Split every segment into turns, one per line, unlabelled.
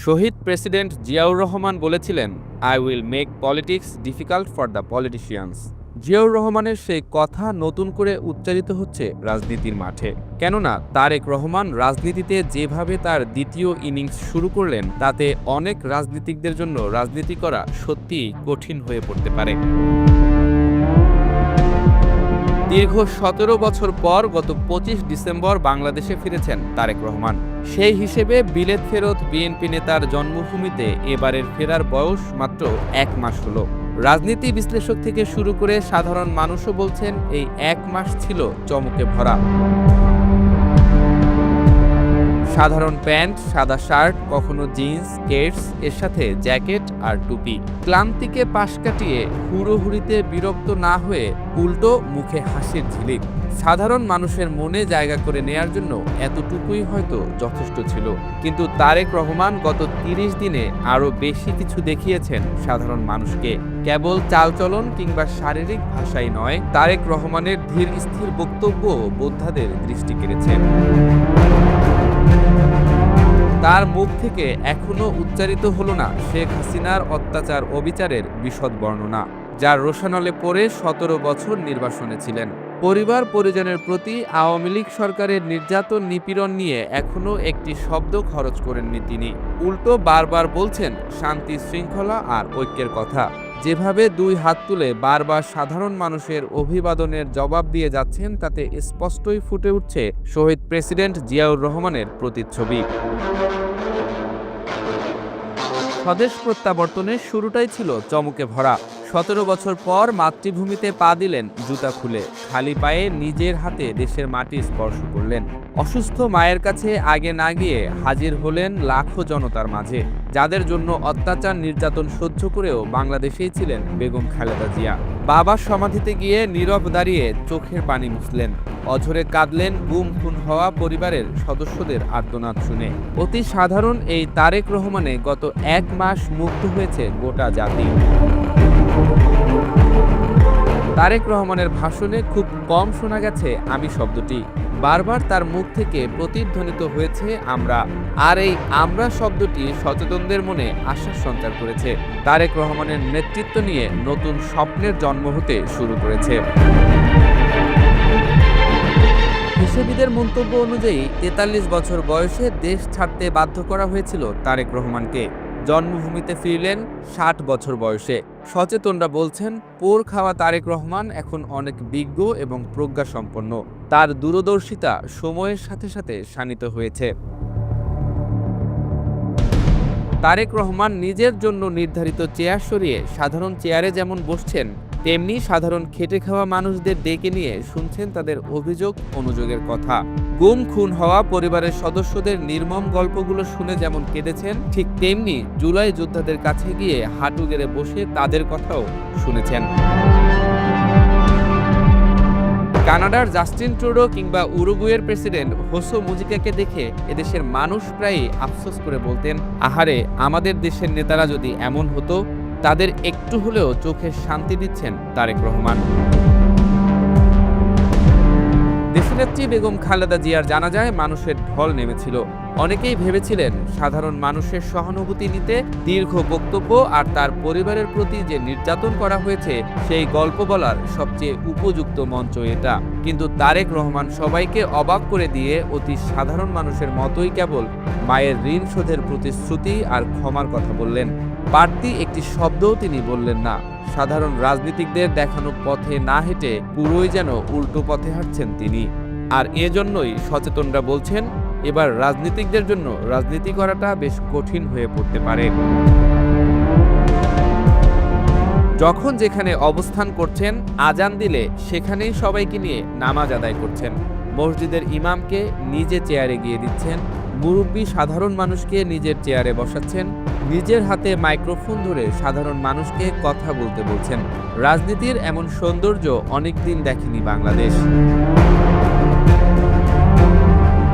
শহীদ president Ziaur Rahman বলেছিলেন, I will make politics difficult for the politicians. Ziaur রহমানের সেই কথা নতুন করে উচ্চারিত হচ্ছে রাজনীতির মাঠে। কেননা তারেক রহমান রাজনীতিতে যেভাবে তার দ্বিতীয় ইনিংস শুরু করলেন, তাতে অনেক রাজনীতিকদের জন্য রাজনীতি করা সত্যিই কঠিন হয়ে পড়তে পারে। দীর্ঘ ১৭ বছর পর গত ২৫ ডিসেম্বর বাংলাদেশে ফিরেছেন তারেক রহমান। সেই হিসেবে বিলেত ফেরত বিএনপি নেতার জন্মভূমিতে এবারের ফেরার বয়স মাত্র ১ মাস হলো। রাজনীতি বিশ্লেষক থেকে শুরু করে সাধারণ মানুষও বলছেন, এই ১ মাস ছিল চমকে ভরা। সাধারণ প্যান্ট, সাদা শার্ট, কখনো জিন্স, স্কেটস, এর সাথে জ্যাকেট আর টুপি। ক্লান্তিকে পাশ কাটিয়ে হুড়োহুড়িতে বিরক্ত না হয়ে উল্টো মুখে হাসির ঝিলিক। সাধারণ মানুষের মনে জায়গা করে নেয়ার জন্য এতটুকুই হয়তো যথেষ্ট ছিল। কিন্তু তারেক রহমান গত ৩০ দিনে আরও বেশি কিছু দেখিয়েছেন সাধারণ মানুষকে। কেবল চালচলন কিংবা শারীরিক ভাষাই নয়, তারেক রহমানের ধীর স্থির বক্তব্য বোদ্ধাদের দৃষ্টি কেড়েছে। তার মুখ থেকে এখনো উচ্চারিত হলো না শেখ হাসিনার অত্যাচার অবিচারের বিশদ বর্ণনা, যার রোষানলে পড়ে ১৭ বছর নির্বাসনে ছিলেন। পরিবার পরিজনের প্রতি আওয়ামী লীগ সরকারের নির্যাতন নিপীড়ন নিয়ে এখনো একটি শব্দ খরচ করেননি তিনি। উল্টো বারবার বলছেন শান্তি, শৃঙ্খলা আর ঐক্যের কথা। যেভাবে দুই হাত তুলে বারবার সাধারণ মানুষের অভিবাদনের জবাব দিয়ে যাচ্ছেন, তাতে স্পষ্টই ফুটে উঠছে শহীদ প্রেসিডেন্ট জিয়াউর রহমানের প্রতিচ্ছবি। স্বদেশ প্রত্যাবর্তনের শুরুটাই ছিল চমকে ভরা। ১৭ বছর পর মাতৃভূমিতে পা দিলেন জুতা খুলে, খালি পায়ে নিজের হাতে দেশের মাটি স্পর্শ করলেন। অসুস্থ মায়ের কাছে আগে না গিয়ে হাজির হলেন লাখো জনতার মাঝে, যাদের জন্য অত্যাচার নির্যাতন সহ্য করেও বাংলাদেশেই ছিলেন বেগম খালেদা জিয়া। বাবার সমাধিতে গিয়ে নীরব দাঁড়িয়ে চোখের পানি মুছলেন, অঝরে কাঁদলেন গুম খুন হওয়া পরিবারের সদস্যদের আর্তনাদ শুনে। অতি সাধারণ এই তারেক রহমানে গত ১ মাস মুগ্ধ হয়েছে গোটা জাতি। তারেক রহমানের ভাষণে খুব কম শোনা গেছে আমি শব্দটি। বারবার তার মুখ থেকে প্রতিধ্বনিত হয়েছে আমরা। আর এই আমরা শব্দটি সচেতনদের মনে আশ্বাস সঞ্চার করেছে। তারেক রহমানের নেতৃত্ব নিয়ে নতুন স্বপ্নের জন্ম হতে শুরু করেছে। হিসেবিদের মন্তব্য অনুযায়ী ৪৩ বছর বয়সে দেশ ছাড়তে বাধ্য করা হয়েছিল তারেক রহমানকে। জন্মভূমিতে ফিরলেন ৬০ বছর বয়সে। সচেতনরা বলছেন, পোর খাওয়া তারেক রহমান এখন অনেক বিজ্ঞ এবং প্রজ্ঞাসম্পন্ন। তার দূরদর্শিতা সময়ের সাথে সাথে শানিত হয়েছে। তারেক রহমান নিজের জন্য নির্ধারিত চেয়ার সরিয়ে সাধারণ চেয়ারে যেমন বসছেন, তেমনি সাধারণ খেটে খাওয়া মানুষদের ডেকে নিয়ে শুনছেন তাদের অভিযোগ অনুযোগের কথা। গুম খুন হওয়া পরিবারের সদস্যদের নির্মম গল্পগুলো শুনে যেমন কেঁদেছেন, ঠিক তেমনি জুলাই যোদ্ধাদের কাছে গিয়ে হাঁটু গেড়ে বসে তাদের কথাও শুনেছেন। কানাডার জাস্টিন ট্রুডো কিংবা উরুগুয়ের প্রেসিডেন্ট হোসে মুজিকাকে দেখে এদেশের মানুষ প্রায়ই আফসোস করে বলতেন, আহারে, আমাদের দেশের নেতারা যদি এমন হতো। তাদের একটু হলেও চোখে শান্তি দিচ্ছেন তারেক রহমান। দেশনেত্রী বেগম খালেদা জিয়ার জানাজায় মানুষের ঢল নেমেছিল। অনেকেই ভেবেছিলেন সাধারণ মানুষের সহানুভূতি নিতে দীর্ঘ বক্তব্য আর তার পরিবারের প্রতি যে নির্যাতন করা হয়েছে সেই গল্প বলার সবচেয়ে উপযুক্ত মঞ্চ এটা। কিন্তু তারেক রহমান সবাইকে অবাক করে দিয়ে অতি সাধারণ মানুষের মতোই কেবল মায়ের ঋণ শোধের প্রতিশ্রুতি আর ক্ষমার কথা বললেন। বাড়তি একটি শব্দও তিনি বললেন না। সাধারণ রাজনীতিকদের দেখানো পথে না হেঁটে পুরোই যেন উল্টো পথে হাঁটছেন তিনি। আর এজন্যই সচেতনরা বলছেন, এবার রাজনীতিকদের জন্য রাজনীতি করাটা বেশ কঠিন হয়ে পড়তে পারে। যখন যেখানে অবস্থান করছেন, আজান দিলে সেখানেই সবাইকে নিয়ে নামাজ আদায় করছেন। মসজিদের ইমামকে নিজে চেয়ারে গিয়ে দিচ্ছেন, মুরব্বী সাধারণ মানুষকে নিজের চেয়ারে বসাচ্ছেন, নিজের হাতে মাইক্রোফোন ধরে সাধারণ মানুষকে কথা বলতে বলছেন। রাজনীতির এমন সৌন্দর্য অনেকদিন দেখেনি বাংলাদেশ।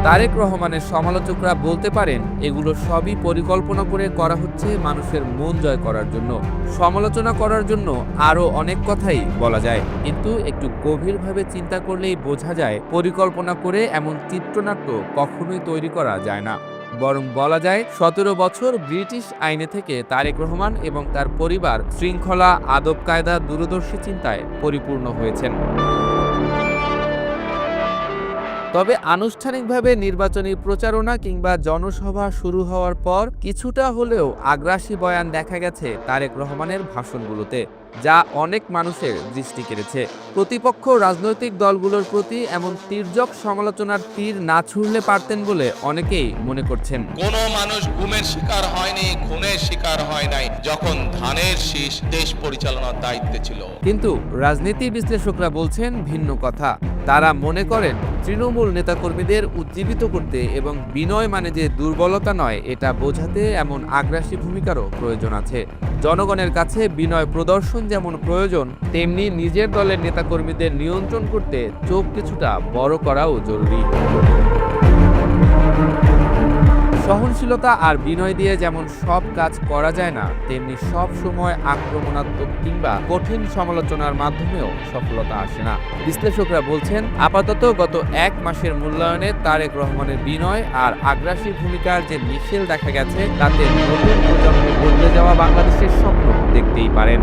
তারেক রহমানের সমালোচকরা বলতে পারেন, এগুলো সবই পরিকল্পনা করে করা হচ্ছে মানুষের মন জয় করার জন্য। সমালোচনা করার জন্য আরও অনেক কথাই বলা যায়, কিন্তু একটু গভীরভাবে চিন্তা করলেই বোঝা যায় পরিকল্পনা করে এমন চিত্রনাট্য কখনোই তৈরি করা যায় না। বরং বলা যায় ১৭ বছর ব্রিটিশ আইনে থেকে তারেক রহমান এবং তার পরিবার শৃঙ্খলা, আদব কায়দা, দূরদর্শী চিন্তায় পরিপূর্ণ হয়েছেন। তবে আনুষ্ঠানিকভাবে নির্বাচনী প্রচারণা কিংবা জনসভা শুরু হওয়ার পর কিছুটা হলেও আগ্রাসী বয়ান দেখা গেছে তারেক রহমানের ভাষণগুলোতে, যা অনেক মানুষের দৃষ্টি কেড়েছে। প্রতিপক্ষ রাজনৈতিক দলগুলোর প্রতি এমন তীর্যক সমালোচনার তীর না ছুড়লে পারতেন বলে অনেকেই মনে করছেন।
কোনো মানুষ গুমের শিকার হয়নি, খুনের শিকার হয় নাই যখন ধানের শীষ দেশ পরিচালনার দায়িত্বে ছিল।
কিন্তু রাজনীতি বিশ্লেষকরা বলছেন ভিন্ন কথা। তারা মনে করেন তৃণমূল নেতাকর্মীদের উজ্জীবিত করতে এবং বিনয় মানে যে দুর্বলতা নয় এটা বোঝাতে এমন আগ্রাসী ভূমিকারও প্রয়োজন আছে। জনগণের কাছে বিনয় প্রদর্শন যেমন প্রয়োজন, তেমনি নিজের দলের নেতাকর্মীদের নিয়ন্ত্রণ করতে চোখ কিছুটা বড় করাও জরুরি। সহনশীলতা আর বিনয় দিয়ে যেমন সব কাজ করা যায় না, তেমনি সব সময় আক্রমণাত্মক কিংবা কঠিন সমালোচনার মাধ্যমেও সফলতা আসে না। বিশ্লেষকরা বলছেন আপাতত গত ১ মাসের মূল্যায়নে তারেক রহমানের বিনয় আর আগ্রাসী ভূমিকার যে মিশেল দেখা গেছে, তাতে নতুন প্রজন্ম বদলে যাওয়া বাংলাদেশের স্বপ্ন দেখতেই পারেন।